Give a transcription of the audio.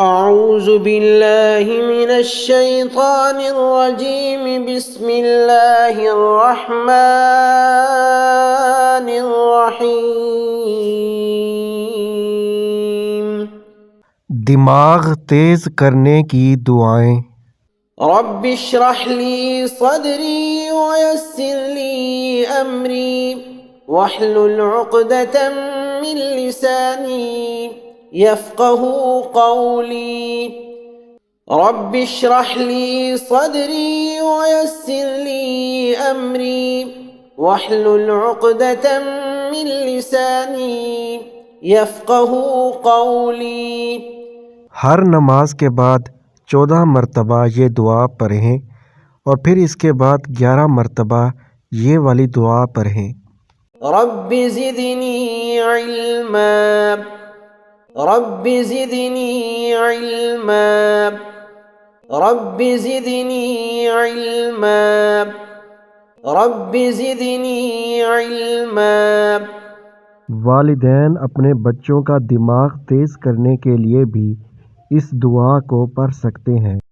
اعوذ باللہ من الشیطان الرجیم بسم اللہ الرحمن الرحیم۔ دماغ تیز کرنے کی دعائیں۔ رب اشرح لی صدری ویسر لی امری واحلل عقدۃ من لسانی یفقہوا قولی۔ رب اشرح لی صدری ویسر لی امری واحلل عقدۃ من لسانی یفقہوا قولی۔ ہر نماز کے بعد 14 مرتبہ یہ دعا پڑھیں اور پھر اس کے بعد 11 مرتبہ یہ والی دعا پڑھیں۔ رب زدنی علما، رب زدنی علما، رب زدنی علما، رب زدنی علما۔ والدین اپنے بچوں کا دماغ تیز کرنے کے لیے بھی اس دعا کو پڑھ سکتے ہیں۔